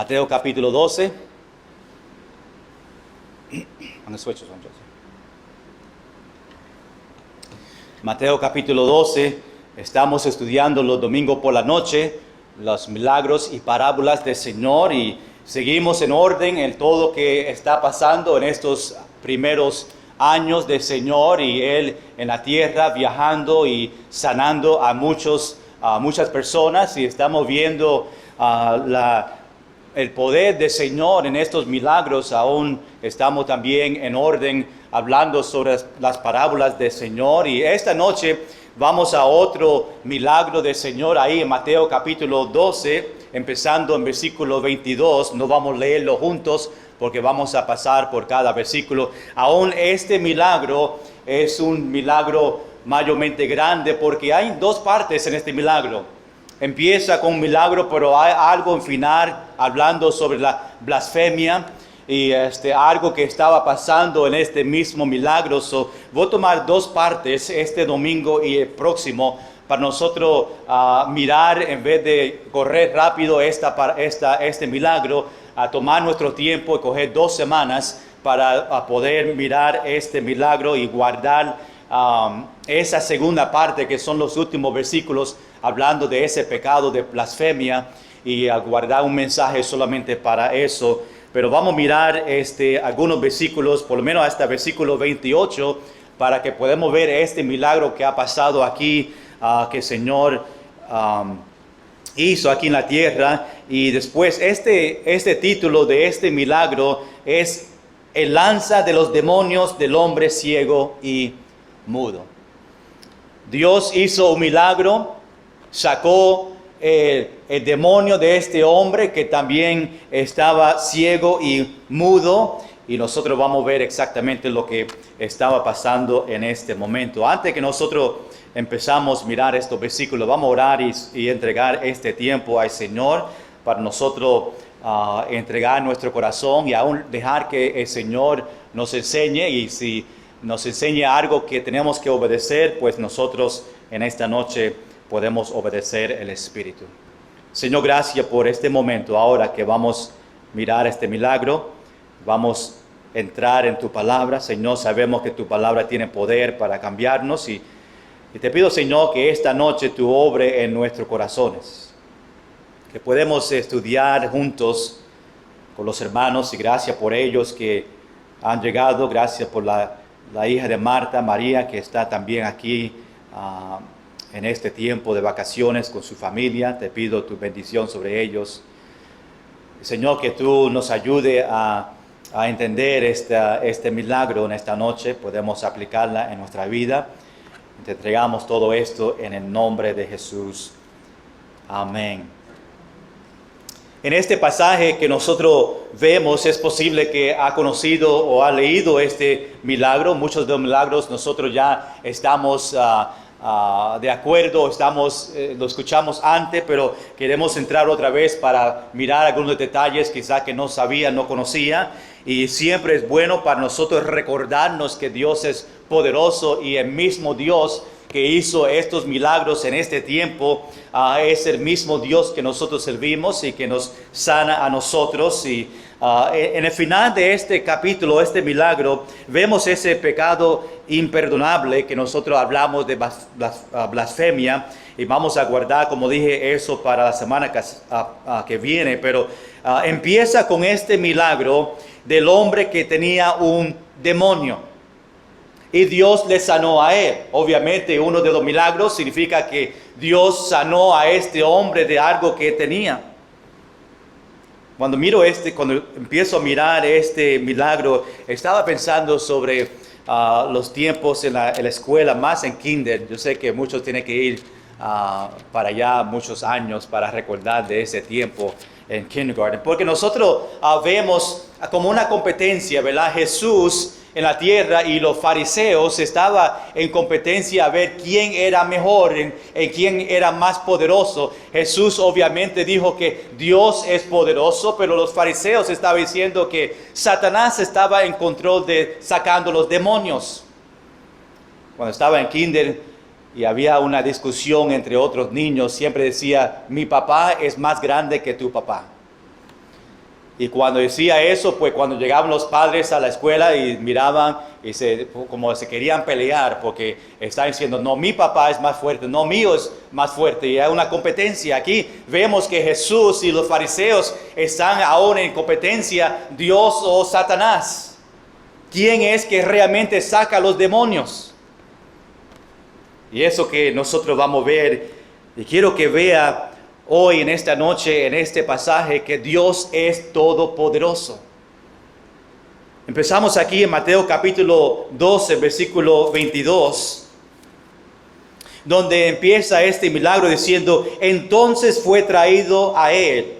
Mateo capítulo 12. Mateo capítulo 12. Estamos estudiando los domingos por la noche los milagros y parábolas del Señor y seguimos en orden en todo lo que está pasando en estos primeros años del Señor y Él en la tierra viajando y sanando a muchas personas, y estamos viendo el poder del Señor en estos milagros. Aún estamos también en orden hablando sobre las parábolas del Señor, y esta noche vamos a otro milagro del Señor ahí en Mateo capítulo 12, empezando en versículo 22. No vamos a leerlo juntos porque vamos a pasar por cada versículo. Aún este milagro es un milagro mayormente grande porque hay dos partes en este milagro. Empieza con un milagro, pero hay algo en final hablando sobre la blasfemia y algo que estaba pasando en este mismo milagro. Voy a tomar dos partes este domingo y el próximo para nosotros mirar, en vez de correr rápido este milagro, a tomar nuestro tiempo y coger 2 semanas para poder mirar este milagro y guardar esa segunda parte, que son los últimos versículos hablando de ese pecado de blasfemia, y a guardar un mensaje solamente para eso. Pero vamos a mirar algunos versículos, por lo menos hasta versículo 28, para que podamos ver este milagro que ha pasado aquí, que el Señor hizo aquí en la tierra. Y después este título de este milagro es el lanza de los demonios del hombre ciego y mudo. Dios hizo un milagro, sacó el demonio de este hombre que también estaba ciego y mudo, y nosotros vamos a ver exactamente lo que estaba pasando en este momento. Antes que nosotros empezamos a mirar estos versículos, vamos a orar y entregar este tiempo al Señor para nosotros entregar nuestro corazón y aún dejar que el Señor nos enseñe, y si nos enseña algo que tenemos que obedecer, pues nosotros en esta noche podemos obedecer el Espíritu. Señor, gracias por este momento. Ahora que vamos a mirar este milagro, vamos a entrar en tu palabra. Señor, sabemos que tu palabra tiene poder para cambiarnos, y te pido, Señor, que esta noche tú obre en nuestros corazones, que podemos estudiar juntos con los hermanos, y gracias por ellos que han llegado. Gracias por la hija de Marta, María, que está también aquí en este tiempo de vacaciones con su familia. Te pido tu bendición sobre ellos. Señor, que tú nos ayude a entender este milagro en esta noche, podemos aplicarla en nuestra vida. Te entregamos todo esto en el nombre de Jesús. Amén. En este pasaje que nosotros vemos, es posible que ha conocido o ha leído este milagro. Muchos de los milagros nosotros ya estamos de acuerdo, lo escuchamos antes, pero queremos entrar otra vez para mirar algunos detalles quizá que no sabía, no conocía. Y siempre es bueno para nosotros recordarnos que Dios es poderoso, y el mismo Dios que hizo estos milagros en este tiempo es el mismo Dios que nosotros servimos y que nos sana a nosotros. Y en el final de este capítulo, este milagro, vemos ese pecado imperdonable que nosotros hablamos de blasfemia, y vamos a guardar, como dije, eso para la semana que viene. Pero empieza con este milagro del hombre que tenía un demonio, y Dios le sanó a él. Obviamente uno de los milagros significa que Dios sanó a este hombre de algo que tenía. Cuando empiezo a mirar este milagro, estaba pensando sobre los tiempos en la escuela, más en kinder. Yo sé que muchos tienen que ir para allá muchos años para recordar de ese tiempo en kindergarten, porque nosotros vemos como una competencia, ¿verdad? Jesús en la tierra y los fariseos estaban en competencia a ver quién era mejor, en quién era más poderoso. Jesús obviamente dijo que Dios es poderoso, pero los fariseos estaban diciendo que Satanás estaba en control de sacando los demonios. Cuando estaba en kinder y había una discusión entre otros niños, siempre decía: mi papá es más grande que tu papá. Y cuando decía eso, pues cuando llegaban los padres a la escuela y miraban y como se querían pelear porque estaban diciendo, no, mi papá es más fuerte, no, mío es más fuerte. Y hay una competencia. Aquí vemos que Jesús y los fariseos están aún en competencia, Dios o Satanás. ¿Quién es que realmente saca a los demonios? Y eso que nosotros vamos a ver, y quiero que vea hoy, en esta noche, en este pasaje, que Dios es todopoderoso. Empezamos aquí en Mateo capítulo 12, versículo 22, donde empieza este milagro diciendo, entonces fue traído a él.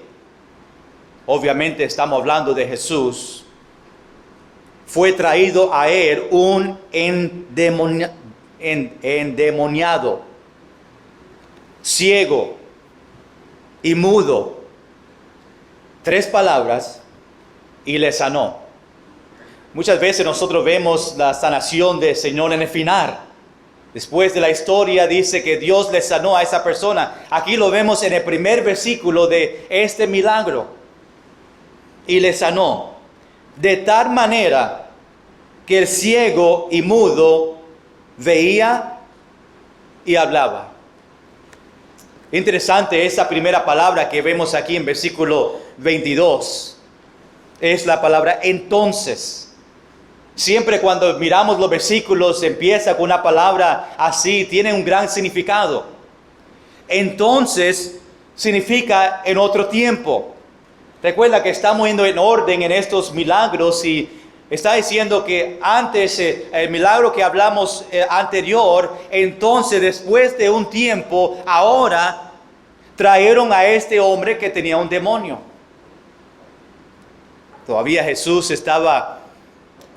Obviamente estamos hablando de Jesús. Fue traído a él un endemoniado, ciego y mudo. 3 palabras y le sanó. Muchas veces nosotros vemos la sanación del Señor en el final. Después de la historia dice que Dios le sanó a esa persona. Aquí lo vemos en el primer versículo de este milagro. Y le sanó de tal manera que el ciego y mudo veía y hablaba. Interesante esa primera palabra que vemos aquí en versículo 22. Es la palabra entonces. Siempre cuando miramos los versículos empieza con una palabra así, tiene un gran significado. Entonces significa en otro tiempo. Recuerda que estamos yendo en orden en estos milagros y está diciendo que antes, el milagro que hablamos anterior, entonces después de un tiempo, ahora trajeron a este hombre que tenía un demonio. Todavía Jesús estaba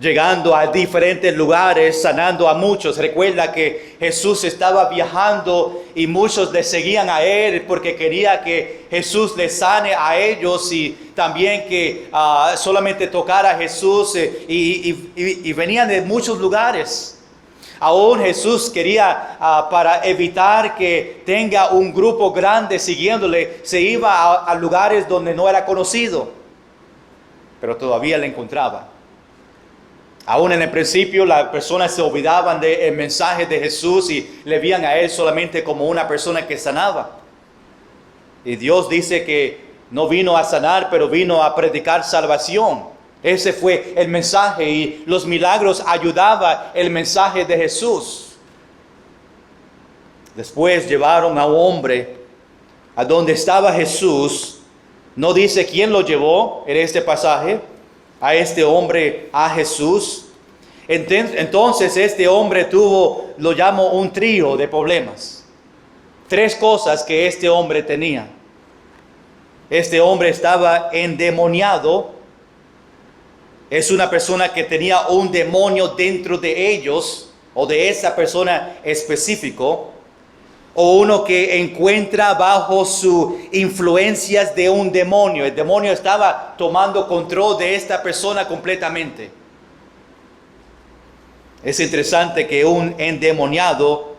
llegando a diferentes lugares, sanando a muchos. Recuerda que Jesús estaba viajando y muchos le seguían a él porque quería que Jesús les sane a ellos y también que solamente tocara a Jesús y venían de muchos lugares. Aún Jesús quería, para evitar que tenga un grupo grande siguiéndole, se iba a lugares donde no era conocido, pero todavía le encontraba. Aún en el principio las personas se olvidaban del mensaje de Jesús y le veían a él solamente como una persona que sanaba. Y Dios dice que no vino a sanar, pero vino a predicar salvación. Ese fue el mensaje y los milagros ayudaban el mensaje de Jesús. Después llevaron a un hombre a donde estaba Jesús. No dice quién lo llevó en este pasaje. A este hombre, a Jesús. Entonces este hombre tuvo, lo llamo un trío de problemas. 3 cosas que este hombre tenía. Este hombre estaba endemoniado. Es una persona que tenía un demonio dentro de ellos o de esa persona específico. O uno que encuentra bajo sus influencias de un demonio. El demonio estaba tomando control de esta persona completamente. Es interesante que un endemoniado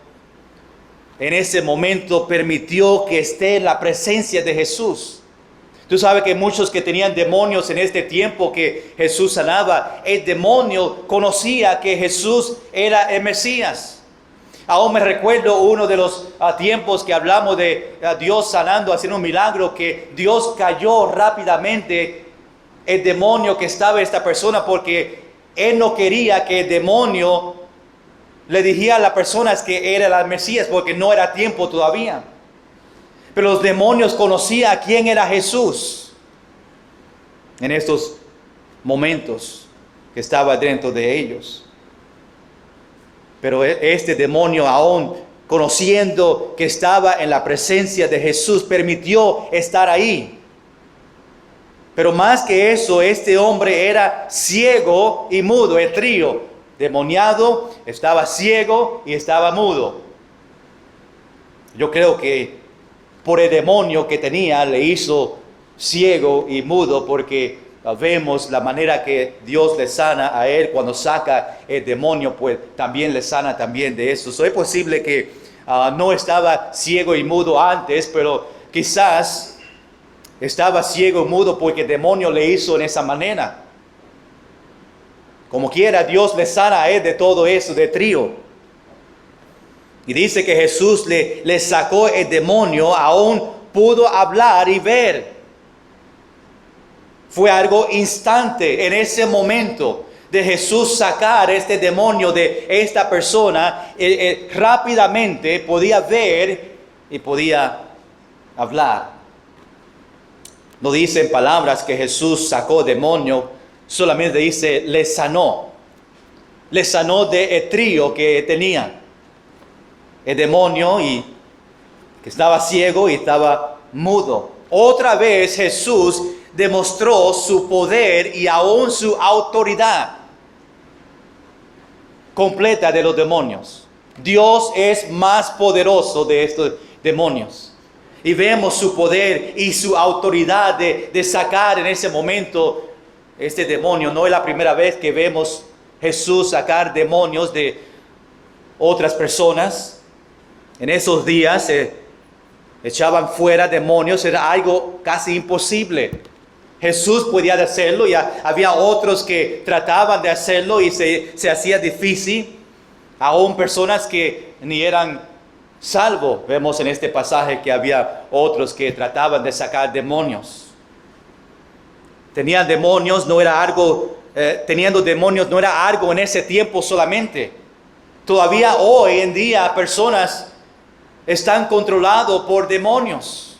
en ese momento permitió que esté en la presencia de Jesús. Tú sabes que muchos que tenían demonios en este tiempo que Jesús sanaba, el demonio conocía que Jesús era el Mesías. Aún me recuerdo uno de los tiempos que hablamos de Dios sanando, haciendo un milagro, que Dios cayó rápidamente el demonio que estaba en esta persona porque Él no quería que el demonio le dijera a las personas que era el Mesías porque no era tiempo todavía. Pero los demonios conocían a quién era Jesús en estos momentos que estaba dentro de ellos. Pero este demonio, aún conociendo que estaba en la presencia de Jesús, permitió estar ahí. Pero más que eso, este hombre era ciego y mudo. El trío, demoniado, estaba ciego y estaba mudo. Yo creo que por el demonio que tenía le hizo ciego y mudo, porque vemos la manera que Dios le sana a él cuando saca el demonio, pues también le sana también de eso. Es posible que no estaba ciego y mudo antes, pero quizás Estaba ciego y mudo porque el demonio le hizo en esa manera. Como quiera, Dios le sana a él de todo eso, de trío. Y dice que Jesús le sacó el demonio, aún pudo hablar y ver. Fue algo instante en ese momento de Jesús sacar este demonio de esta persona. Rápidamente podía ver y podía hablar. No dice en palabras que Jesús sacó demonio, solamente dice le sanó. Le sanó del trío que tenía. El demonio y que estaba ciego y estaba mudo. Otra vez Jesús demostró su poder y aún su autoridad completa de los demonios. Dios es más poderoso de estos demonios. Y vemos su poder y su autoridad de sacar en ese momento este demonio. No es la primera vez que vemos Jesús sacar demonios de otras personas. En esos días echaban fuera demonios, era algo casi imposible. Jesús podía hacerlo, ya había otros que trataban de hacerlo y se hacía difícil. Aún personas que ni eran salvos. Vemos en este pasaje que había otros que trataban de sacar demonios. Tenían demonios, no era algo, teniendo demonios no era algo en ese tiempo solamente. Todavía hoy en día personas están controlados por demonios.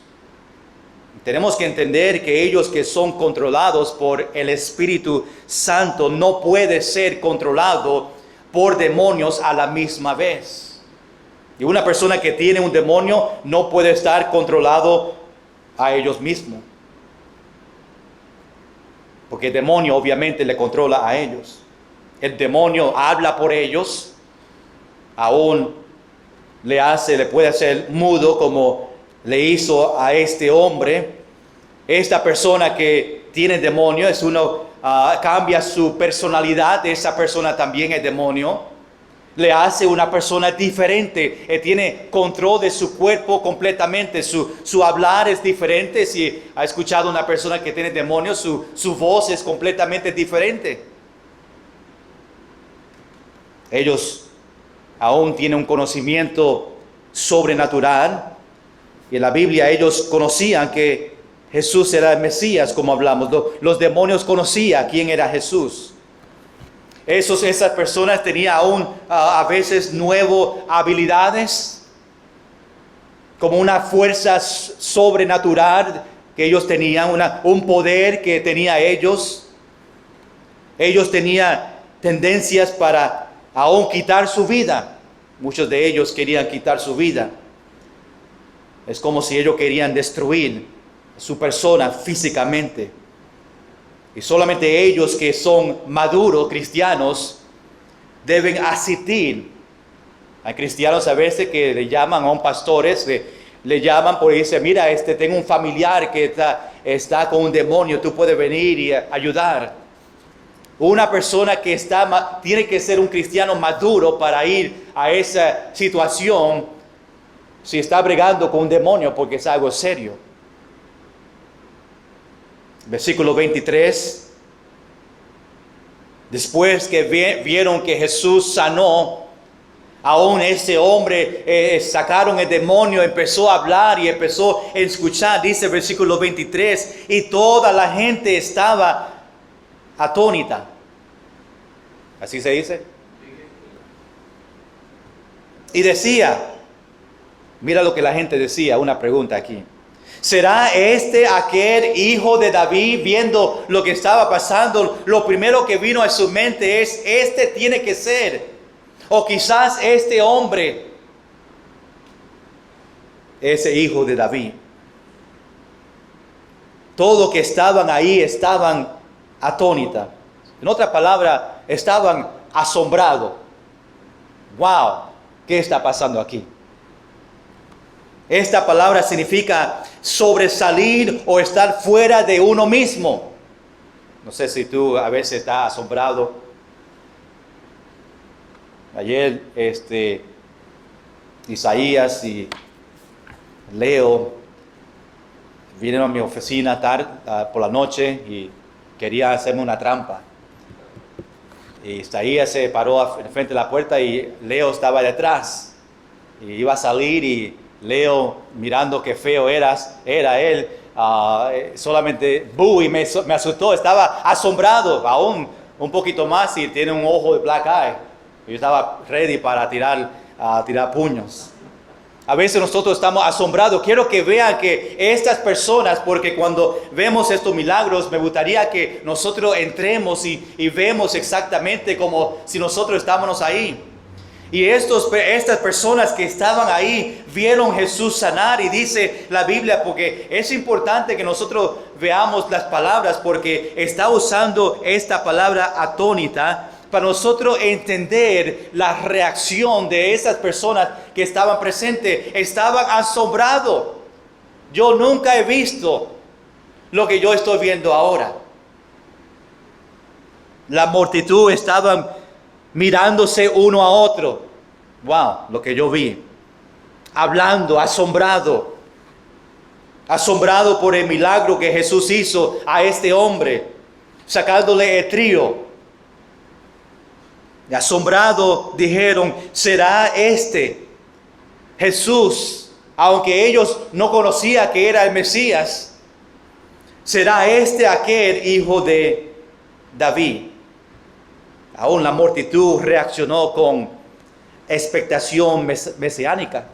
Tenemos que entender que ellos que son controlados por el Espíritu Santo no pueden ser controlados por demonios a la misma vez. Y una persona que tiene un demonio no puede estar controlado a ellos mismos. Porque el demonio obviamente le controla a ellos. El demonio habla por ellos, aún le puede hacer mudo como le hizo a este hombre. Esta persona que tiene demonio cambia su personalidad, esa persona también es demonio. Le hace una persona diferente, tiene control de su cuerpo completamente, su hablar es diferente. Si ha escuchado a una persona que tiene demonio, su voz es completamente diferente. Ellos aún tienen un conocimiento sobrenatural. Y en la Biblia ellos conocían que Jesús era el Mesías, como hablamos. Los demonios conocían quién era Jesús. Esas personas tenían aún a veces nuevas habilidades, como una fuerza sobrenatural que ellos tenían, un poder que tenía ellos. Ellos tenían tendencias para aún quitar su vida. Muchos de ellos querían quitar su vida. Es como si ellos querían destruir su persona físicamente. Y solamente ellos que son maduros cristianos deben asistir. Hay cristianos a veces que le llaman a un pastores, le llaman porque dice, mira, tengo un familiar que está con un demonio, tú puedes venir y ayudar. Una persona que tiene que ser un cristiano maduro para ir a esa situación si está bregando con un demonio, porque es algo serio. Versículo 23. Después que vieron que Jesús sanó, aún ese hombre sacaron el demonio, empezó a hablar y empezó a escuchar. Dice versículo 23, y toda la gente estaba atónita. ¿Así se dice? Y decía, mira lo que la gente decía, una pregunta aquí. ¿Será aquel hijo de David? Viendo lo que estaba pasando, lo primero que vino a su mente es, tiene que ser. O quizás este hombre, ese hijo de David. Todos los que estaban ahí estaban atónitas. En otra palabra, estaban asombrados. Wow, ¿qué está pasando aquí? Esta palabra significa sobresalir o estar fuera de uno mismo. No sé si tú a veces estás asombrado. Ayer Isaías y Leo vinieron a mi oficina por la noche y quería hacerme una trampa. Y Isaías se paró frente a la puerta y Leo estaba detrás. Y iba a salir y Leo, mirando qué feo era él, solamente y me asustó, estaba asombrado aún un poquito más y tiene un ojo de black eye. Yo estaba ready para tirar puños. A veces nosotros estamos asombrados. Quiero que vean que estas personas, porque cuando vemos estos milagros, me gustaría que nosotros entremos y vemos exactamente como si nosotros estábamos ahí. Y estas personas que estaban ahí vieron a Jesús sanar, y dice la Biblia, porque es importante que nosotros veamos las palabras, porque está usando esta palabra atónita para nosotros entender la reacción de esas personas que estaban presentes. Estaban asombrados. Yo nunca he visto lo que yo estoy viendo ahora. La multitud estaban mirándose uno a otro. Wow, lo que yo vi. Hablando, asombrado por el milagro que Jesús hizo a este hombre, sacándole el trío. Y asombrado dijeron: ¿será este Jesús? Aunque ellos no conocían que era el Mesías. ¿Será este aquel hijo de David? Aún la multitud reaccionó con expectación mesiánica.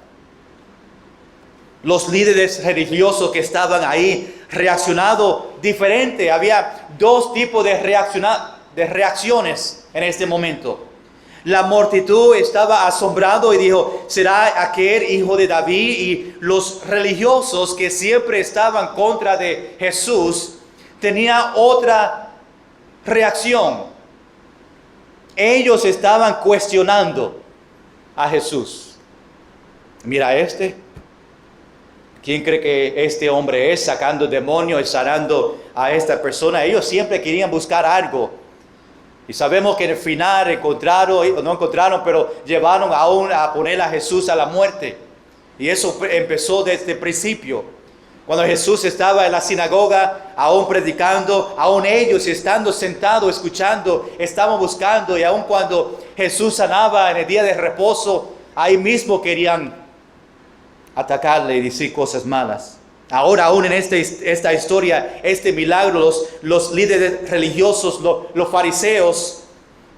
Los líderes religiosos que estaban ahí reaccionado diferente. Había dos tipos de reacciones en este momento. La multitud estaba asombrado y dijo: ¿será aquel hijo de David? Y los religiosos, que siempre estaban contra de Jesús, tenían otra reacción. Ellos estaban cuestionando a Jesús. Mira ¿quién cree que este hombre es? Sacando demonios y sanando a esta persona. Ellos siempre querían buscar algo. Y sabemos que en el final no encontraron, pero llevaron aún a poner a Jesús a la muerte. Y eso empezó desde el principio. Cuando Jesús estaba en la sinagoga, aún predicando, aún ellos estando sentados, escuchando, estaban buscando. Y aún cuando Jesús sanaba en el día de reposo, ahí mismo querían atacarle y decir cosas malas. Ahora, aún en esta historia, este milagro, los líderes religiosos, los fariseos,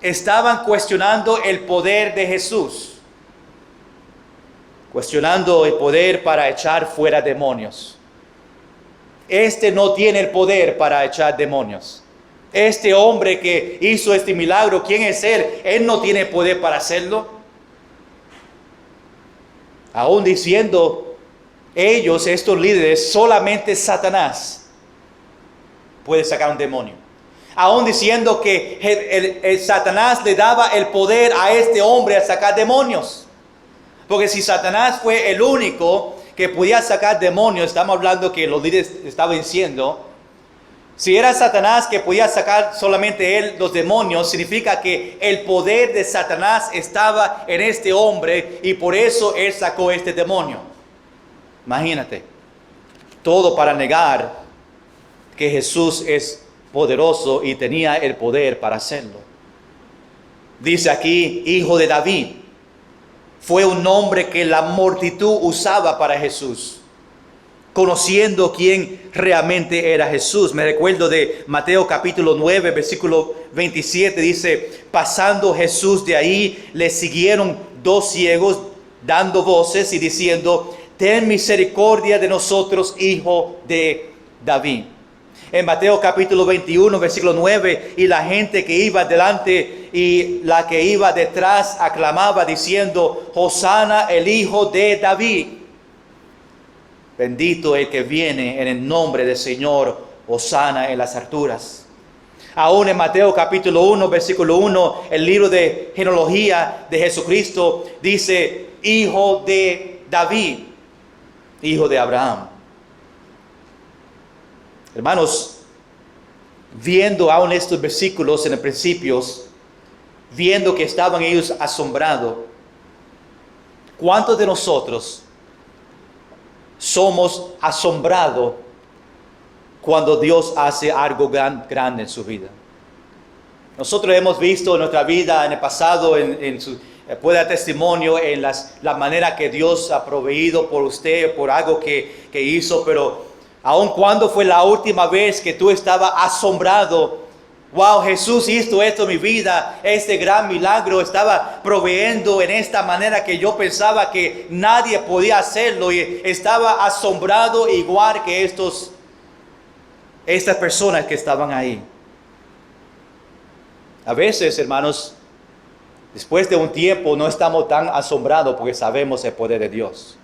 estaban cuestionando el poder de Jesús. Cuestionando el poder para echar fuera demonios. Este no tiene el poder para echar demonios. Este hombre que hizo este milagro, ¿quién es él? Él no tiene poder para hacerlo. Aún diciendo ellos, estos líderes, solamente Satanás puede sacar un demonio. Aún diciendo que el Satanás le daba el poder a este hombre a sacar demonios. Porque si Satanás fue el único que podía sacar demonios, estamos hablando que los líderes estaban diciendo, si era Satanás que podía sacar solamente él los demonios, significa que el poder de Satanás estaba en este hombre y por eso él sacó este demonio. Imagínate, todo para negar que Jesús es poderoso y tenía el poder para hacerlo. Dice aquí, hijo de David. Fue un nombre que la multitud usaba para Jesús, conociendo quién realmente era Jesús. Me recuerdo de Mateo capítulo 9, versículo 27, dice: pasando Jesús de ahí, le siguieron dos ciegos, dando voces y diciendo: ten misericordia de nosotros, hijo de David. En Mateo capítulo 21, versículo 9, y la gente que iba delante y la que iba detrás aclamaba diciendo: Hosana, el hijo de David. Bendito el que viene en el nombre del Señor, Hosana en las alturas. Aún en Mateo capítulo 1, versículo 1, el libro de genealogía de Jesucristo dice: hijo de David, hijo de Abraham. Hermanos, viendo aún estos versículos en el principio, viendo que estaban ellos asombrados, ¿cuántos de nosotros somos asombrados cuando Dios hace algo grande en su vida. Nosotros hemos visto en nuestra vida, en el pasado, puede dar testimonio en la manera que Dios ha proveído por usted, por algo que hizo, pero aun cuando fue la última vez que tú estabas asombrado, wow, Jesús hizo esto en mi vida, este gran milagro, estaba proveyendo en esta manera que yo pensaba que nadie podía hacerlo, y estaba asombrado igual que estas personas que estaban ahí. A veces, hermanos, después de un tiempo no estamos tan asombrados porque sabemos el poder de Dios.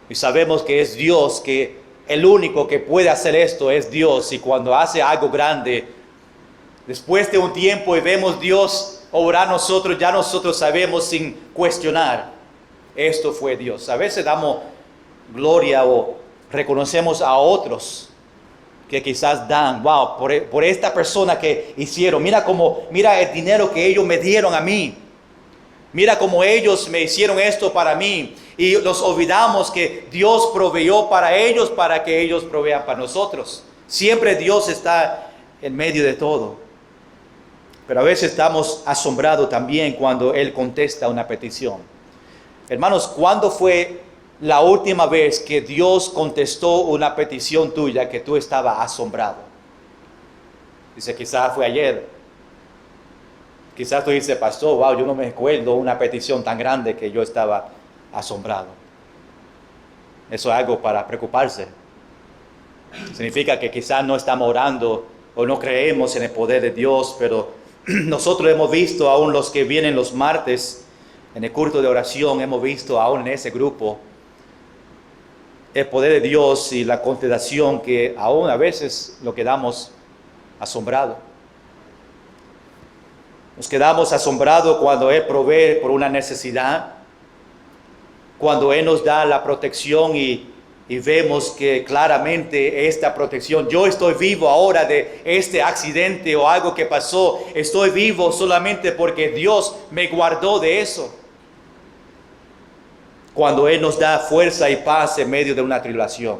Y sabemos que es Dios, que el único que puede hacer esto es Dios. Y cuando hace algo grande, después de un tiempo y vemos Dios obrar nosotros, ya nosotros sabemos sin cuestionar, esto fue Dios. A veces damos gloria o reconocemos a otros que quizás dan, wow, por esta persona que hicieron, mira el dinero que ellos me dieron a mí, mira cómo ellos me hicieron esto para mí, y nos olvidamos que Dios proveyó para ellos que ellos provean para nosotros. Siempre Dios está en medio de todo, pero a veces estamos asombrados también cuando Él contesta una petición. Hermanos, ¿cuándo fue la última vez que Dios contestó una petición tuya que tú estabas asombrado? Dice, quizás fue ayer. Quizás tú dices, pastor, wow, yo no me acuerdo una petición tan grande que yo estaba asombrado. Eso es algo para preocuparse. Significa que quizás no estamos orando o no creemos en el poder de Dios, pero nosotros hemos visto, aún los que vienen los martes en el culto de oración, hemos visto aún en ese grupo el poder de Dios y la contestación, que aún a veces lo quedamos asombrados. Nos quedamos asombrados cuando Él provee por una necesidad, cuando Él nos da la protección y vemos que claramente esta protección, yo estoy vivo ahora de este accidente o algo que pasó, estoy vivo solamente porque Dios me guardó de eso. Cuando Él nos da fuerza y paz en medio de una tribulación.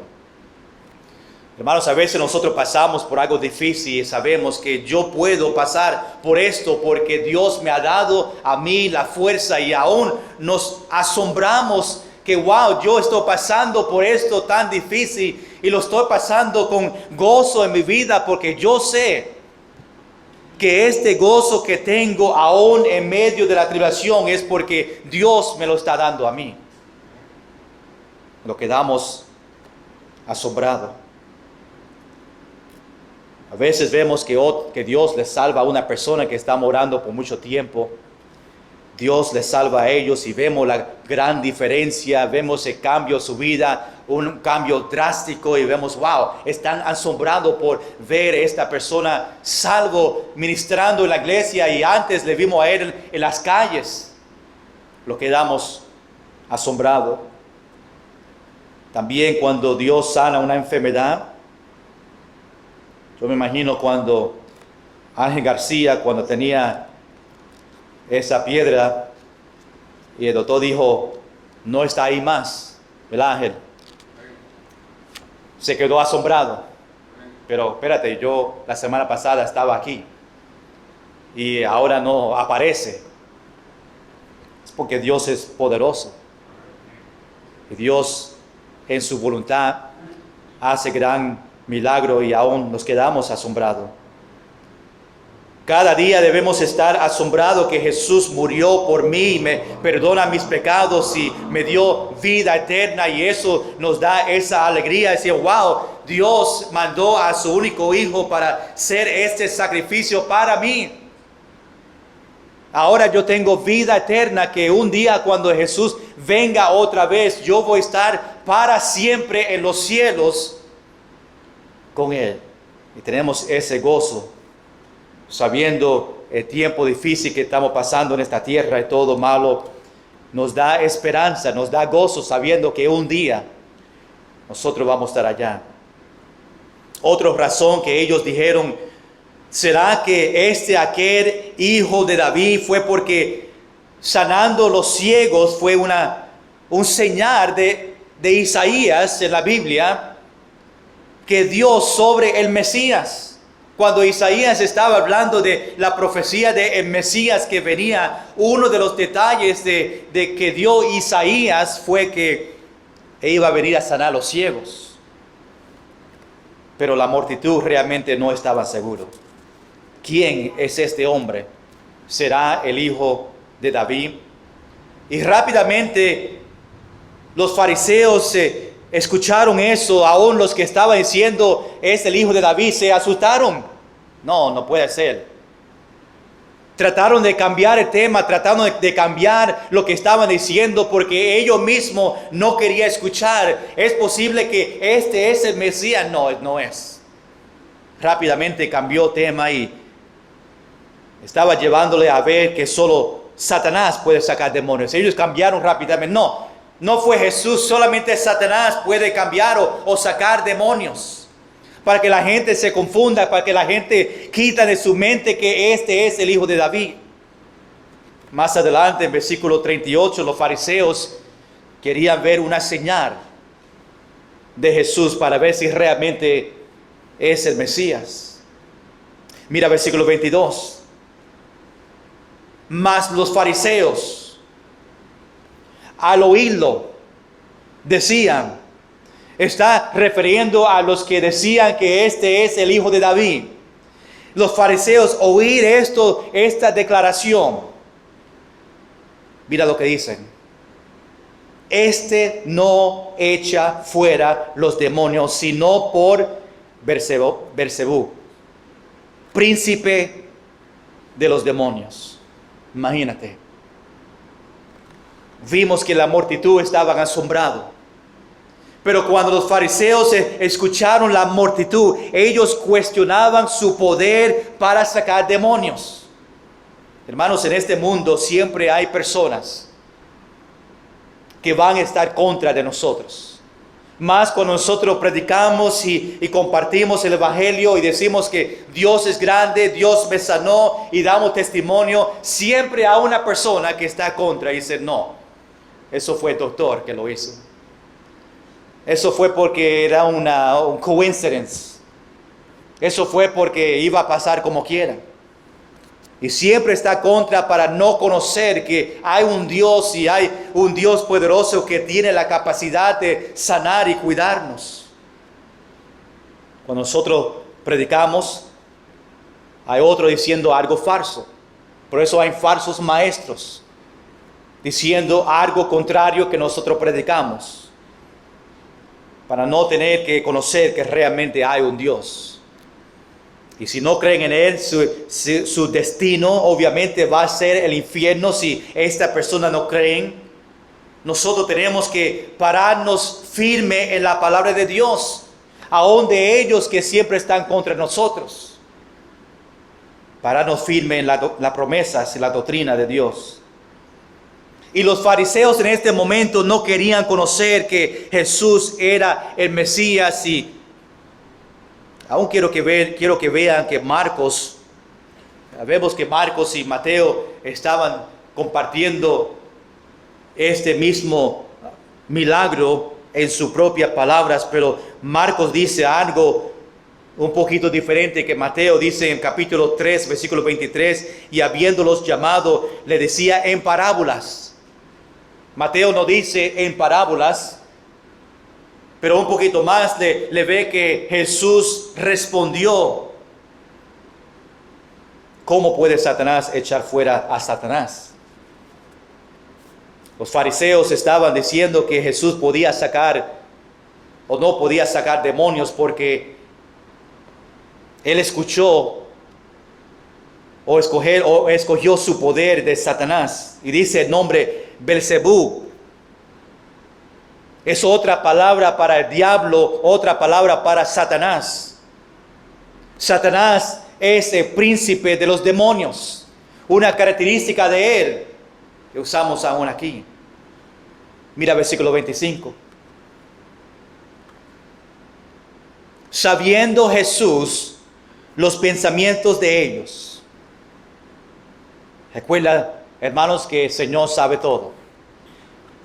Hermanos, a veces nosotros pasamos por algo difícil y sabemos que yo puedo pasar por esto porque Dios me ha dado a mí la fuerza, y aún nos asombramos que wow, yo estoy pasando por esto tan difícil y lo estoy pasando con gozo en mi vida, porque yo sé que este gozo que tengo aún en medio de la tribulación es porque Dios me lo está dando a mí. Lo quedamos asombrados. A veces vemos que Dios le salva a una persona que está orando por mucho tiempo. Dios les salva a ellos y vemos la gran diferencia, vemos el cambio en su vida, un cambio drástico, y vemos, wow, están asombrados por ver a esta persona salvo, ministrando en la iglesia, y antes le vimos a él en las calles. Lo quedamos asombrados. También cuando Dios sana una enfermedad, yo me imagino cuando Ángel García, cuando tenía esa piedra y el doctor dijo, no está ahí más, el ángel se quedó asombrado. Pero espérate, yo la semana pasada estaba aquí y ahora no aparece. Es porque Dios es poderoso y Dios en su voluntad hace gran milagro, y aún nos quedamos asombrados. Cada día debemos estar asombrados que Jesús murió por mí, me perdona mis pecados y me dio vida eterna, y eso nos da esa alegría de decir, wow, Dios mandó a su único hijo para ser este sacrificio para mí. Ahora yo tengo vida eterna, que un día cuando Jesús venga otra vez, yo voy a estar para siempre en los cielos con Él. Y tenemos ese gozo, sabiendo el tiempo difícil que estamos pasando en esta tierra y todo malo, nos da esperanza, nos da gozo, sabiendo que un día nosotros vamos a estar allá. Otra razón que ellos dijeron, ¿será que aquel hijo de David fue porque sanando los ciegos fue un señal de Isaías en la Biblia? que dio sobre el Mesías. Cuando Isaías estaba hablando de la profecía de el Mesías que venía, uno de los detalles de que dio Isaías fue que iba a venir a sanar a los ciegos. Pero la multitud realmente no estaba seguro. ¿Quién es este hombre? ¿Será el hijo de David? Y rápidamente los fariseos escucharon eso, aún los que estaban diciendo es el hijo de David, se asustaron. No puede ser. Trataron de cambiar el tema, trataron de cambiar lo que estaban diciendo porque ellos mismos no querían escuchar. ¿Es posible que este es el Mesías? No es. Rápidamente cambió tema y estaba llevándole a ver que solo Satanás puede sacar demonios. Ellos cambiaron rápidamente. No fue Jesús, solamente Satanás puede cambiar o sacar demonios. Para que la gente se confunda, para que la gente quita de su mente que este es el hijo de David. Más adelante, en versículo 38, los fariseos querían ver una señal de Jesús para ver si realmente es el Mesías. Mira versículo 22. Mas los fariseos, al oírlo, decían, está refiriendo a los que decían que este es el hijo de David. Los fariseos oír esta declaración. Mira lo que dicen. Este no echa fuera los demonios, sino por Beelzebú, príncipe de los demonios. Imagínate. Vimos que la multitud estaba asombrada. Pero cuando los fariseos escucharon la multitud, ellos cuestionaban su poder para sacar demonios. Hermanos, en este mundo siempre hay personas que van a estar contra de nosotros. Más cuando nosotros predicamos y compartimos el evangelio y decimos que Dios es grande, Dios me sanó y damos testimonio, siempre hay una persona que está contra y dice, no, eso fue el doctor que lo hizo. Eso fue porque era un coincidence. Eso fue porque iba a pasar como quiera. Y siempre está contra para no conocer que hay un Dios y hay un Dios poderoso que tiene la capacidad de sanar y cuidarnos. Cuando nosotros predicamos, hay otro diciendo algo falso. Por eso hay falsos maestros diciendo algo contrario que nosotros predicamos. Para no tener que conocer que realmente hay un Dios. Y si no creen en Él, su destino obviamente va a ser el infierno si esta persona no cree. Nosotros tenemos que pararnos firme en la palabra de Dios, aun de ellos que siempre están contra nosotros. Pararnos firme en las promesas y la doctrina de Dios. Y los fariseos en este momento no querían conocer que Jesús era el Mesías. Y aún quiero que vean que vemos que Marcos y Mateo estaban compartiendo este mismo milagro en sus propias palabras, pero Marcos dice algo un poquito diferente que Mateo. Dice en capítulo 3, versículo 23, y habiéndolos llamado, le decía en parábolas. Mateo no dice en parábolas, pero un poquito más le ve que Jesús respondió. ¿Cómo puede Satanás echar fuera a Satanás? Los fariseos estaban diciendo que Jesús podía sacar o no podía sacar demonios porque él escuchó o escogió su poder de Satanás. Y dice el nombre Beelzebú. Es otra palabra para el diablo, otra palabra para Satanás. Satanás es el príncipe de los demonios. Una característica de él que usamos aún aquí. Mira versículo 25. Sabiendo Jesús los pensamientos de ellos. Recuerda, hermanos, que el Señor sabe todo.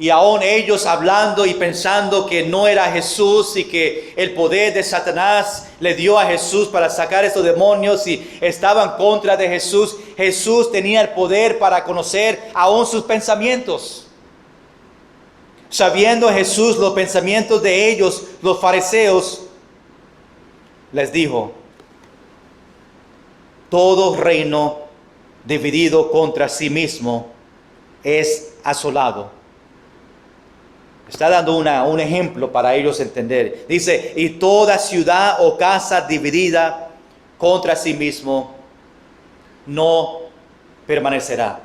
Y aún ellos hablando y pensando que no era Jesús y que el poder de Satanás le dio a Jesús para sacar esos demonios y estaban contra de Jesús. Jesús tenía el poder para conocer aún sus pensamientos. Sabiendo Jesús los pensamientos de ellos, los fariseos, les dijo: todo reino dividido contra sí mismo es asolado. Está dando un ejemplo para ellos entender. Dice: y toda ciudad o casa dividida contra sí mismo no permanecerá.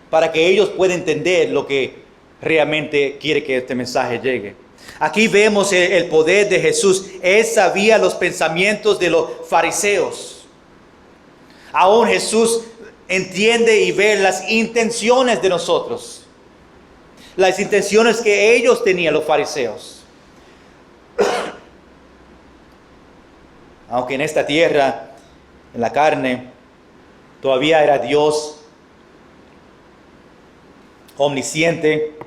Para que ellos puedan entender lo que realmente quiere que este mensaje llegue. Aquí vemos el poder de Jesús. Él sabía los pensamientos de los fariseos. Aún Jesús entiende y ve las intenciones de nosotros. Las intenciones que ellos tenían, los fariseos. Aunque en esta tierra, en la carne, todavía era Dios omnisciente,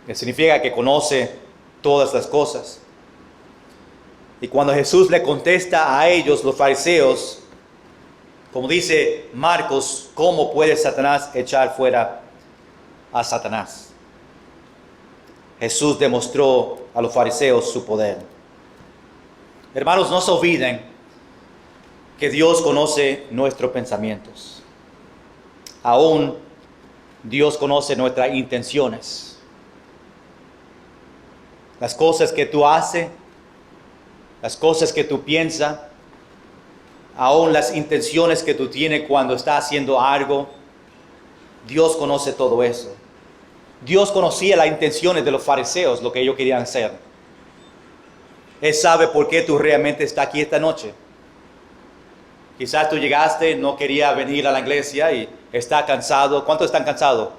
que significa que conoce todas las cosas. Y cuando Jesús le contesta a ellos, los fariseos, como dice Marcos, ¿cómo puede Satanás echar fuera a Satanás? Jesús demostró a los fariseos su poder. Hermanos, no se olviden que Dios conoce nuestros pensamientos. Aún Dios conoce nuestras intenciones. Las cosas que tú haces, las cosas que tú piensas, aún las intenciones que tú tienes cuando estás haciendo algo. Dios conoce todo eso. Dios conocía las intenciones de los fariseos, lo que ellos querían hacer. Él sabe por qué tú realmente estás aquí esta noche. Quizás tú llegaste, no quería venir a la iglesia y está cansado. ¿Cuántos están cansados?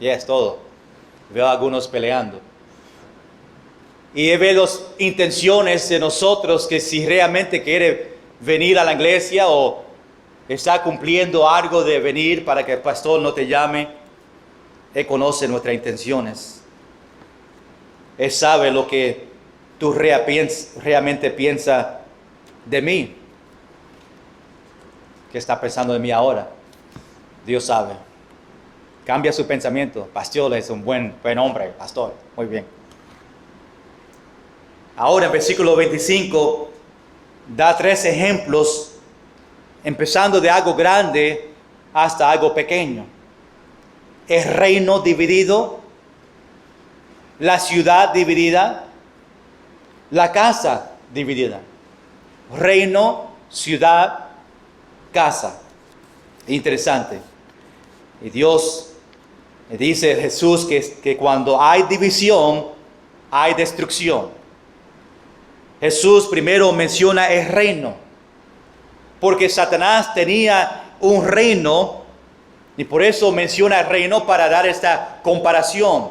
Yes, todo. Veo a algunos peleando. Y Él ve las intenciones de nosotros, que si realmente quiere venir a la iglesia o está cumpliendo algo de venir para que el pastor no te llame. Él conoce nuestras intenciones. Él sabe lo que tú realmente piensas de mí. ¿Qué está pensando de mí ahora? Dios sabe. Cambia su pensamiento. Pastor es un buen hombre, pastor. Muy bien. Ahora en versículo 25 da 3 ejemplos, empezando de algo grande hasta algo pequeño. El reino dividido, la ciudad dividida, la casa dividida. Reino, ciudad, casa. Interesante. Y Dios dice, Jesús, que cuando hay división, hay destrucción. Jesús primero menciona el reino, porque Satanás tenía un reino. Y por eso menciona el reino para dar esta comparación.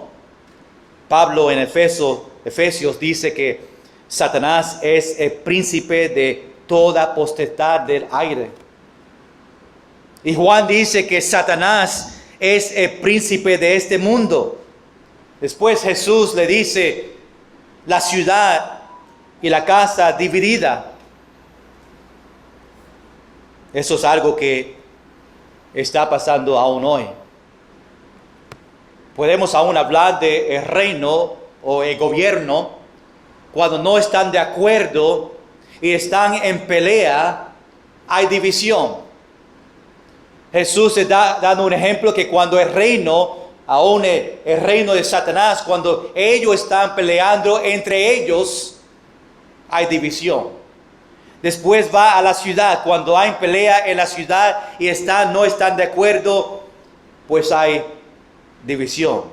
Pablo en Efesios dice que Satanás es el príncipe de toda potestad del aire. Y Juan dice que Satanás es el príncipe de este mundo. Después Jesús le dice la ciudad y la casa dividida. Eso es algo que está pasando aún hoy. Podemos aún hablar de el reino o el gobierno cuando no están de acuerdo y están en pelea, hay división. Jesús está dando un ejemplo que cuando el reino, aún el reino de Satanás, cuando ellos están peleando entre ellos, hay división. Después va a la ciudad. Cuando hay pelea en la ciudad y no están de acuerdo, pues hay división.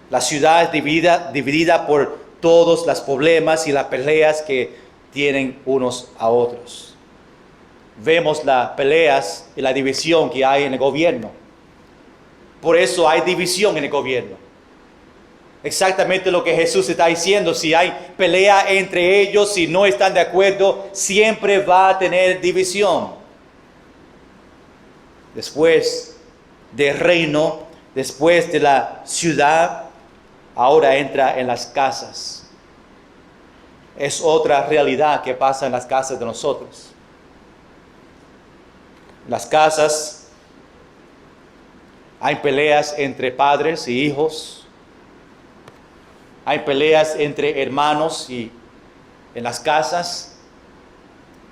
La ciudad es dividida por todos los problemas y las peleas que tienen unos a otros. Vemos las peleas y la división que hay en el gobierno. Por eso hay división en el gobierno. Exactamente lo que Jesús está diciendo. Si hay pelea entre ellos, si no están de acuerdo, siempre va a tener división. Después del reino Después de la ciudad, ahora entra en las casas. Es otra realidad que pasa en las casas de nosotros. En las casas hay peleas entre padres y hijos. Hay peleas entre hermanos y en las casas,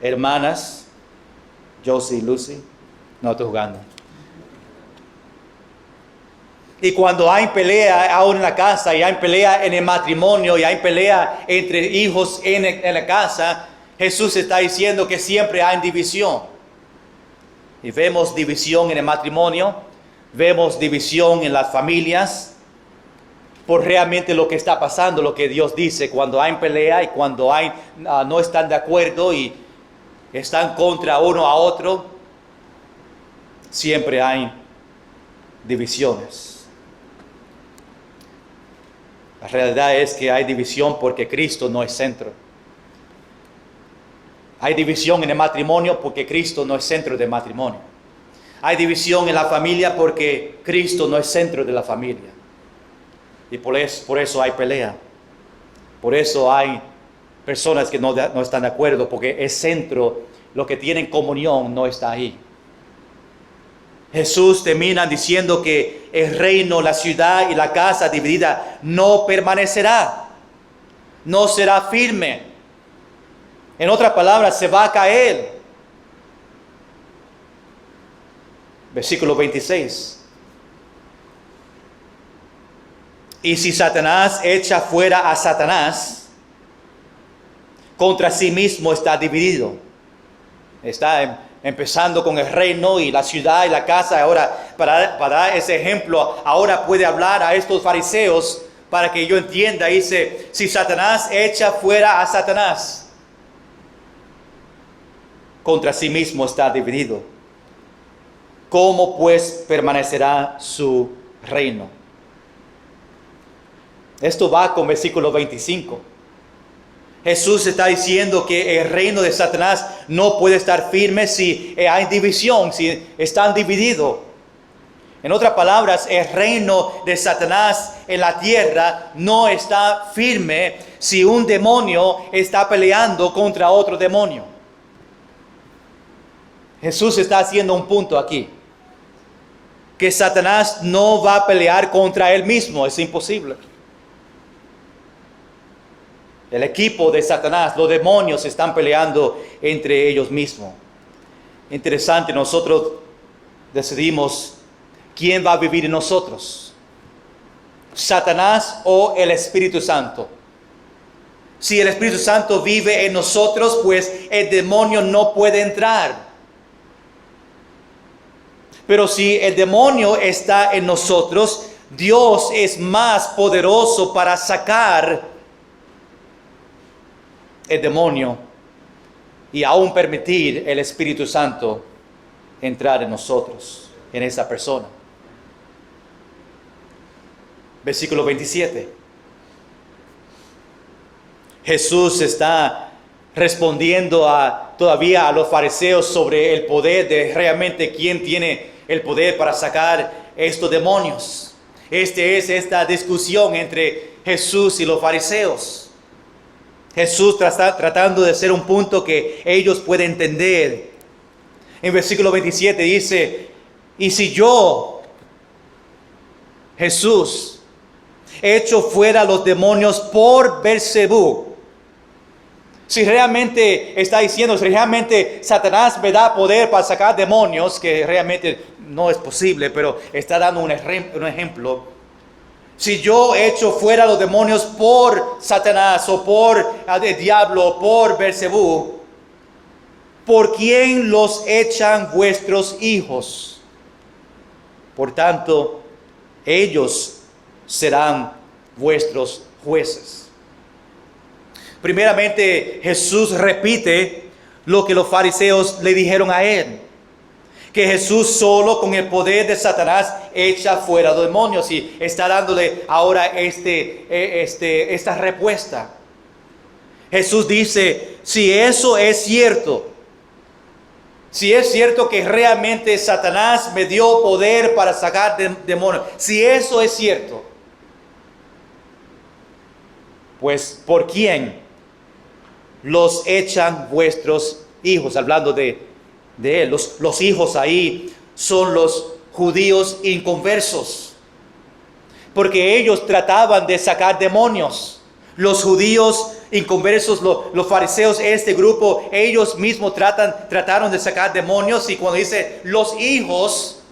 hermanas, Josie y Lucy. No estoy jugando. Y cuando hay pelea aún en la casa, y hay pelea en el matrimonio, y hay pelea entre hijos en la casa, Jesús está diciendo que siempre hay división. Y vemos división en el matrimonio, vemos división en las familias, por realmente lo que está pasando, lo que Dios dice, cuando hay pelea y cuando hay, no están de acuerdo y están contra uno a otro, siempre hay divisiones. La realidad es que hay división porque Cristo no es centro. Hay división en el matrimonio porque Cristo no es centro del matrimonio. Hay división en la familia porque Cristo no es centro de la familia. Y por eso hay pelea. Por eso hay personas que no están de acuerdo, porque el centro, lo que tienen comunión, no está ahí. Jesús termina diciendo que el reino, la ciudad y la casa dividida no permanecerá, no será firme. En otras palabras, se va a caer. Versículo 26. Y si Satanás echa fuera a Satanás, contra sí mismo está dividido. Está empezando con el reino y la ciudad y la casa. Ahora, para dar ese ejemplo, ahora puede hablar a estos fariseos para que yo entienda. Dice, si Satanás echa fuera a Satanás, contra sí mismo está dividido. ¿Cómo pues permanecerá su reino? Esto va con versículo 25. Jesús está diciendo que el reino de Satanás no puede estar firme si hay división, si están divididos. En otras palabras, el reino de Satanás en la tierra no está firme si un demonio está peleando contra otro demonio. Jesús está haciendo un punto aquí. Que Satanás no va a pelear contra él mismo, es imposible. El equipo de Satanás, los demonios están peleando entre ellos mismos. Interesante, nosotros decidimos quién va a vivir en nosotros. Satanás o el Espíritu Santo. Si el Espíritu Santo vive en nosotros, pues el demonio no puede entrar. Pero si el demonio está en nosotros, Dios es más poderoso para sacar el demonio y aún permitir el Espíritu Santo entrar en nosotros, en esa persona. Versículo 27. Jesús está respondiendo todavía a los fariseos sobre el poder de realmente quién tiene el poder para sacar estos demonios. Esta discusión entre Jesús y los fariseos. Jesús está tratando de hacer un punto que ellos pueden entender. En versículo 27 dice, y si yo, Jesús, echo fuera los demonios por Beelzebú. Si realmente está diciendo, si realmente Satanás me da poder para sacar demonios, que realmente no es posible, pero está dando un ejemplo. Si yo echo fuera los demonios por Satanás o por el diablo o por Beelzebú, ¿por quién los echan vuestros hijos? Por tanto, ellos serán vuestros jueces. Primeramente, Jesús repite lo que los fariseos le dijeron a él. Que Jesús solo con el poder de Satanás echa fuera los demonios. Y está dándole ahora esta respuesta. Jesús dice, si eso es cierto, Si es cierto que realmente Satanás me dio poder para sacar demonios, si eso es cierto, pues ¿por quién los echan vuestros hijos? Hablando de él, los hijos ahí son los judíos inconversos, porque ellos trataban de sacar demonios. Los judíos inconversos, los fariseos, este grupo, ellos mismos trataron de sacar demonios. Y cuando dice los hijos,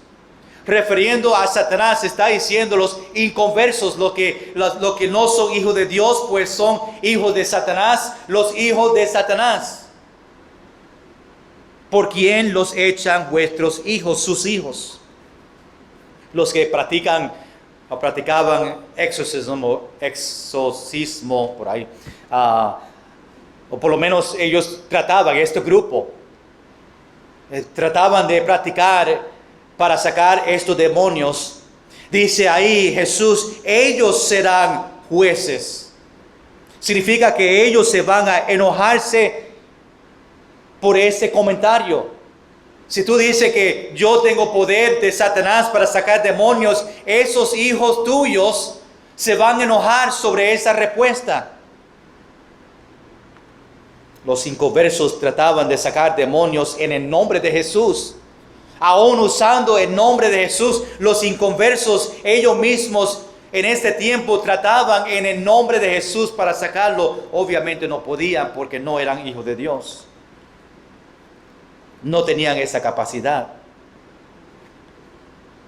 refiriendo a Satanás, está diciendo los inconversos, lo que no son hijos de Dios, pues son hijos de Satanás, los hijos de Satanás. ¿Por quién los echan vuestros hijos, sus hijos? Los que practicaban exorcismo por ahí, o por lo menos ellos trataban, este grupo, trataban de practicar para sacar estos demonios. Dice ahí Jesús, ellos serán jueces. Significa que ellos se van a enojarse por ese comentario. Si tú dices que yo tengo poder de Satanás para sacar demonios, esos hijos tuyos se van a enojar sobre esa respuesta. Los inconversos trataban de sacar demonios en el nombre de Jesús. Aún usando el nombre de Jesús, los inconversos ellos mismos en este tiempo trataban en el nombre de Jesús para sacarlo. Obviamente no podían porque no eran hijos de Dios. No tenían esa capacidad.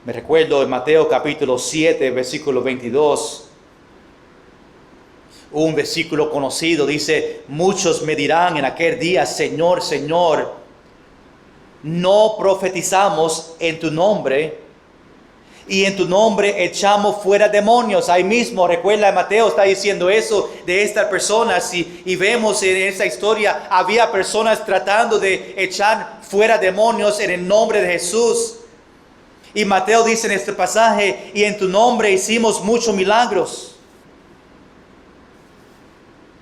Me recuerdo en Mateo capítulo 7, versículo 22. Un versículo conocido dice, muchos me dirán en aquel día, Señor, Señor, no profetizamos en tu nombre y en tu nombre echamos fuera demonios. Ahí mismo, recuerda, Mateo está diciendo eso de estas personas y vemos en esa historia, había personas tratando de echar fuera demonios en el nombre de Jesús. Y Mateo dice en este pasaje, y en tu nombre hicimos muchos milagros.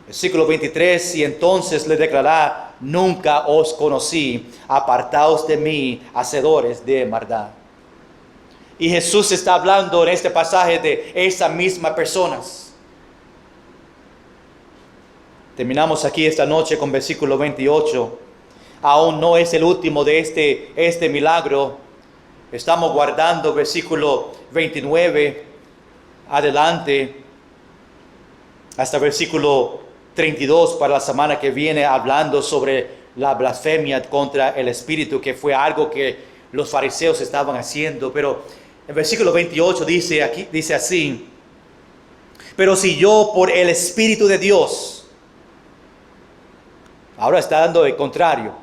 Versículo 23, y entonces le declarará, nunca os conocí, apartaos de mí, hacedores de maldad. Y Jesús está hablando en este pasaje de esas mismas personas. Terminamos aquí esta noche con versículo 28. Aún no es el último de este milagro. Estamos guardando versículo 29 adelante hasta versículo 32 para la semana que viene, hablando sobre la blasfemia contra el Espíritu, que fue algo que los fariseos estaban haciendo. Pero el versículo 28 dice así, pero si yo por el Espíritu de Dios, ahora está dando el contrario,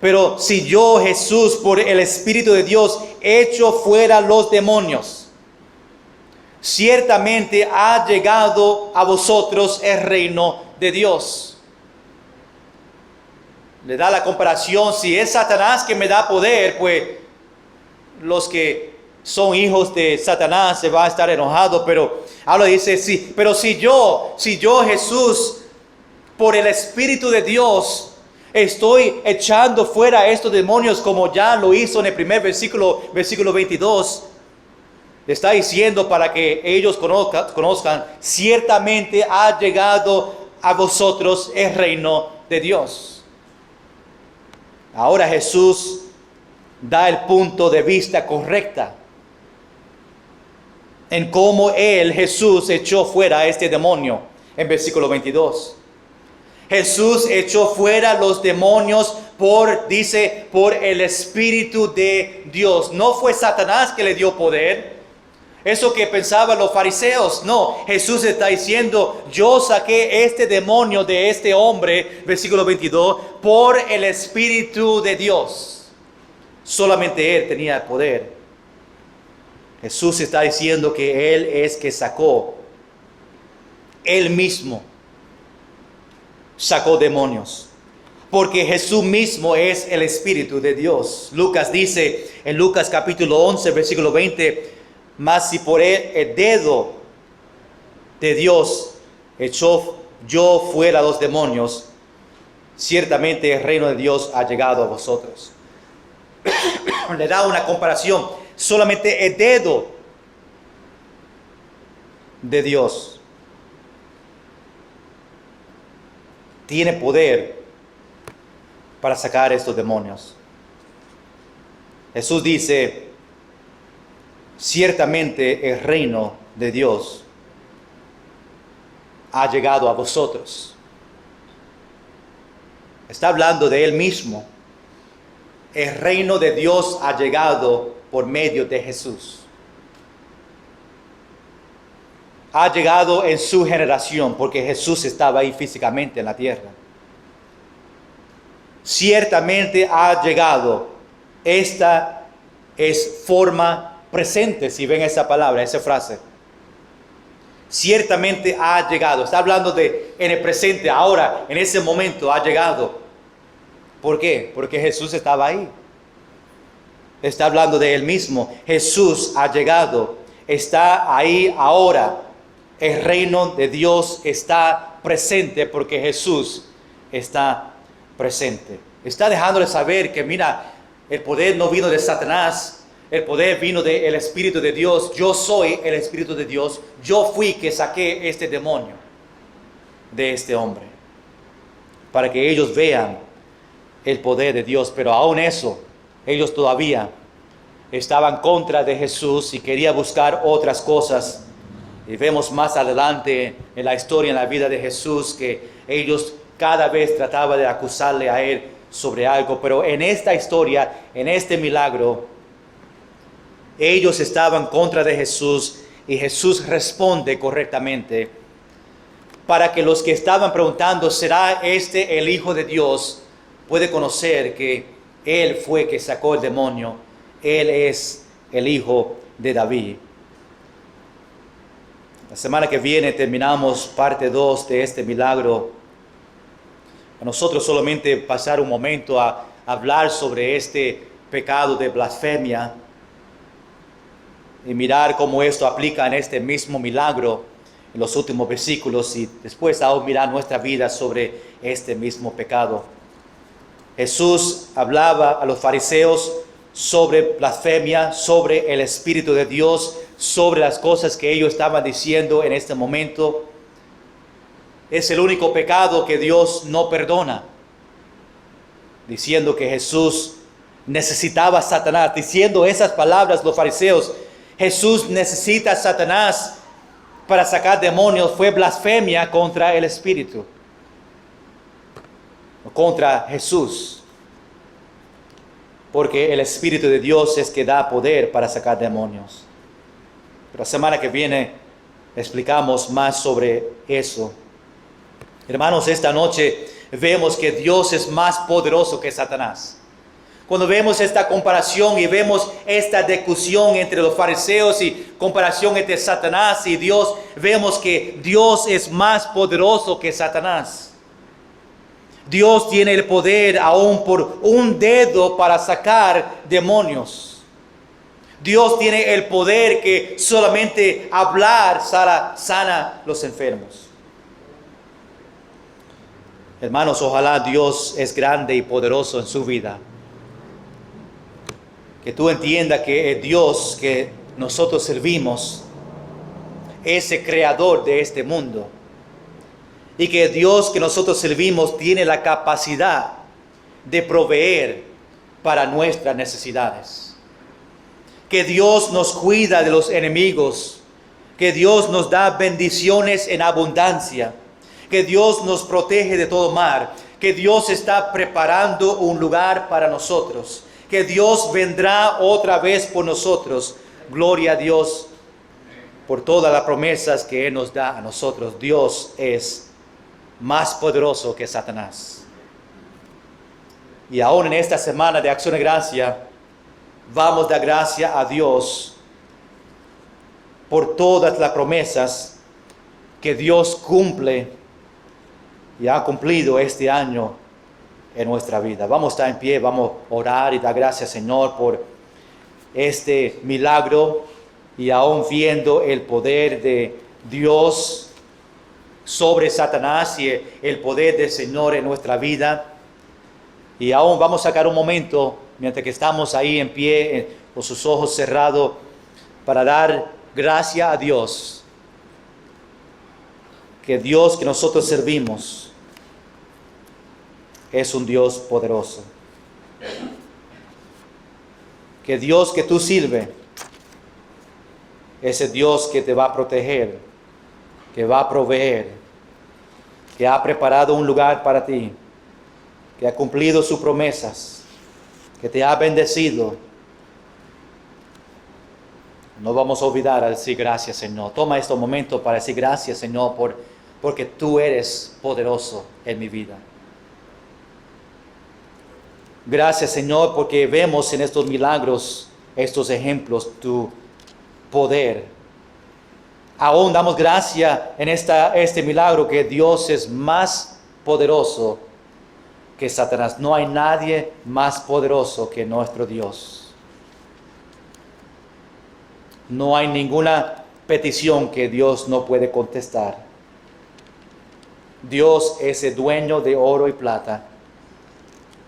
pero si yo, Jesús, por el Espíritu de Dios, echo fuera los demonios, ciertamente ha llegado a vosotros el reino de Dios. Le da la comparación, si es Satanás que me da poder, pues los que son hijos de Satanás se va a estar enojados, pero ahora dice, sí, pero si yo Jesús, por el Espíritu de Dios, estoy echando fuera estos demonios como ya lo hizo en el primer versículo 22, le está diciendo para que ellos conozcan, ciertamente ha llegado a vosotros el reino de Dios. Ahora Jesús da el punto de vista correcta en cómo Jesús echó fuera a este demonio en versículo 22. Jesús echó fuera los demonios por el Espíritu de Dios. No fue Satanás que le dio poder. Eso que pensaban los fariseos. No, Jesús está diciendo, yo saqué este demonio de este hombre, versículo 22, por el Espíritu de Dios. Solamente Él tenía el poder. Jesús está diciendo que Él es que sacó. Él mismo sacó demonios. Porque Jesús mismo es el Espíritu de Dios. Lucas dice en Lucas capítulo 11, versículo 20, mas si por el dedo de Dios echó yo fuera los demonios, ciertamente el reino de Dios ha llegado a vosotros. Le da una comparación. Solamente el dedo de Dios tiene poder para sacar estos demonios. Jesús dice, ciertamente el reino de Dios ha llegado a vosotros. Está hablando de Él mismo. El reino de Dios ha llegado por medio de Jesús. Ha llegado en su generación porque Jesús estaba ahí físicamente en la tierra. Ciertamente ha llegado. Esta es forma presente, si ven esa palabra, esa frase. Ciertamente ha llegado. Está hablando de en el presente, ahora, en ese momento ha llegado. ¿Por qué? Porque Jesús estaba ahí. Está hablando de Él mismo. Jesús ha llegado. Está ahí ahora. El reino de Dios está presente porque Jesús está presente. Está dejándole saber que mira, el poder no vino de Satanás. El poder vino del Espíritu de Dios. Yo soy el Espíritu de Dios. Yo fui que saqué este demonio de este hombre. Para que ellos vean el poder de Dios. Pero aún eso, ellos todavía estaban contra de Jesús y querían buscar otras cosas. Y vemos más adelante en la historia, en la vida de Jesús, que ellos cada vez trataban de acusarle a Él sobre algo. Pero en esta historia, en este milagro, ellos estaban contra de Jesús y Jesús responde correctamente para que los que estaban preguntando, ¿será este el Hijo de Dios? Puede conocer que Él fue que sacó el demonio. Él es el Hijo de David. La semana que viene terminamos parte 2 de este milagro. A nosotros solamente pasar un momento a hablar sobre este pecado de blasfemia y mirar cómo esto aplica en este mismo milagro en los últimos versículos y después aún mirar nuestra vida sobre este mismo pecado. Jesús hablaba a los fariseos sobre blasfemia, sobre el Espíritu de Dios, sobre las cosas que ellos estaban diciendo en este momento. Es el único pecado que Dios no perdona. Diciendo que Jesús necesitaba a Satanás, diciendo esas palabras los fariseos, Jesús necesita a Satanás para sacar demonios, fue blasfemia contra el Espíritu, contra Jesús. Porque el Espíritu de Dios es que da poder para sacar demonios. Pero la semana que viene explicamos más sobre eso. Hermanos, esta noche vemos que Dios es más poderoso que Satanás. Cuando vemos esta comparación y vemos esta discusión entre los fariseos y comparación entre Satanás y Dios, vemos que Dios es más poderoso que Satanás. Dios tiene el poder aún por un dedo para sacar demonios. Dios tiene el poder que solamente hablar sana los enfermos. Hermanos, ojalá Dios es grande y poderoso en su vida. Que tú entiendas que el Dios que nosotros servimos es el creador de este mundo. Y que el Dios que nosotros servimos tiene la capacidad de proveer para nuestras necesidades. Que Dios nos cuida de los enemigos. Que Dios nos da bendiciones en abundancia. Que Dios nos protege de todo mal. Que Dios está preparando un lugar para nosotros. Que Dios vendrá otra vez por nosotros. Gloria a Dios por todas las promesas que Él nos da a nosotros. Dios es más poderoso que Satanás. Y aún en esta semana de Acción de Gracia, vamos a dar gracias a Dios por todas las promesas que Dios cumple y ha cumplido este año en nuestra vida. Vamos a estar en pie, vamos a orar y dar gracias, Señor, por este milagro y aún viendo el poder de Dios sobre Satanás y el poder del Señor en nuestra vida. Y aún vamos a sacar un momento, mientras que estamos ahí en pie, con sus ojos cerrados, para dar gracias a Dios. Que Dios que nosotros servimos es un Dios poderoso. Que Dios que tú sirves es el Dios que te va a proteger, que va a proveer, que ha preparado un lugar para ti, que ha cumplido sus promesas, que te ha bendecido. No vamos a olvidar a decir gracias, Señor. Toma estos momentos para decir gracias, Señor, porque tú eres poderoso en mi vida. Gracias, Señor, porque vemos en estos milagros, estos ejemplos, tu poder. Aún damos gracias en este milagro que Dios es más poderoso que Satanás. No hay nadie más poderoso que nuestro Dios. No hay ninguna petición que Dios no puede contestar. Dios es el dueño de oro y plata.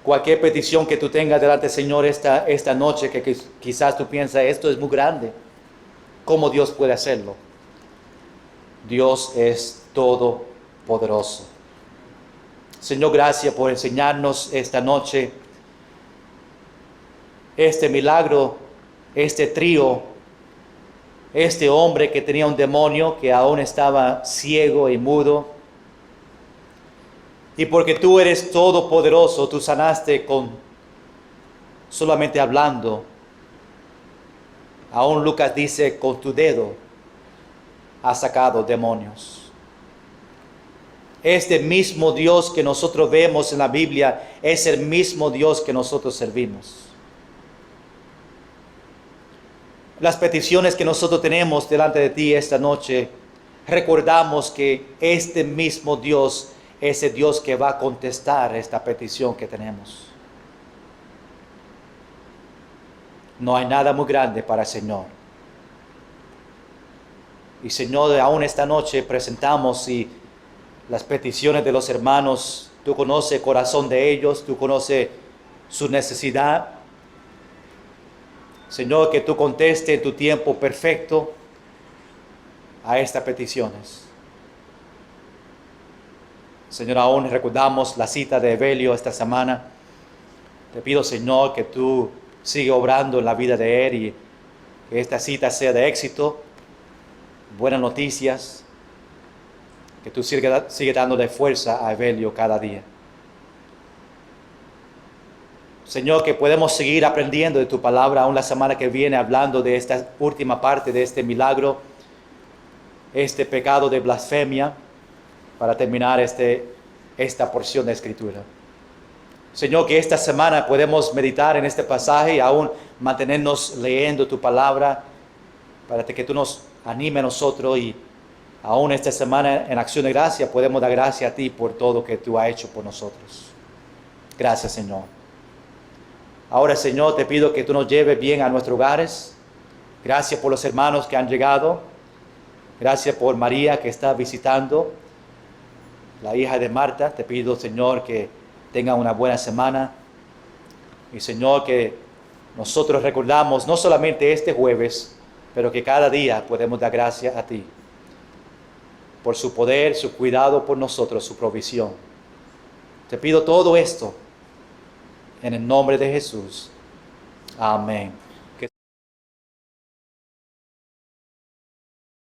Cualquier petición que tú tengas delante del Señor esta noche, que quizás tú piensas, esto es muy grande, ¿cómo Dios puede hacerlo? Dios es todopoderoso. Señor, gracias por enseñarnos esta noche este milagro, este trío, este hombre que tenía un demonio, que aún estaba ciego y mudo. Y porque tú eres todopoderoso, tú sanaste solamente hablando. Aún Lucas dice, con tu dedo has sacado demonios. Este mismo Dios que nosotros vemos en la Biblia es el mismo Dios que nosotros servimos. Las peticiones que nosotros tenemos delante de ti esta noche, recordamos que este mismo Dios es el Dios que va a contestar esta petición que tenemos. No hay nada muy grande para el Señor. Y Señor, aún esta noche presentamos las peticiones de los hermanos. Tú conoces el corazón de ellos, tú conoces su necesidad. Señor, que tú contestes en tu tiempo perfecto a estas peticiones. Señor, aún recordamos la cita de Evelio esta semana. Te pido, Señor, que tú sigas obrando en la vida de él y que esta cita sea de éxito, buenas noticias, que tú sigas dándole fuerza a Evelio cada día. Señor, que podemos seguir aprendiendo de tu palabra aún la semana que viene, hablando de esta última parte de este milagro, este pecado de blasfemia, para terminar esta porción de Escritura. Señor, que esta semana podemos meditar en este pasaje y aún mantenernos leyendo tu palabra, para que tú nos anime a nosotros, y aún esta semana en acción de gracia podemos dar gracias a ti por todo que tú has hecho por nosotros. Gracias, Señor. Ahora, Señor, te pido que tú nos lleves bien a nuestros hogares. Gracias por los hermanos que han llegado. Gracias por María que está visitando, la hija de Marta. Te pido, Señor, que tengan una buena semana. Y, Señor, que nosotros recordamos no solamente este jueves, pero que cada día podemos dar gracias a ti por su poder, su cuidado por nosotros, su provisión. Te pido todo esto en el nombre de Jesús. Amén.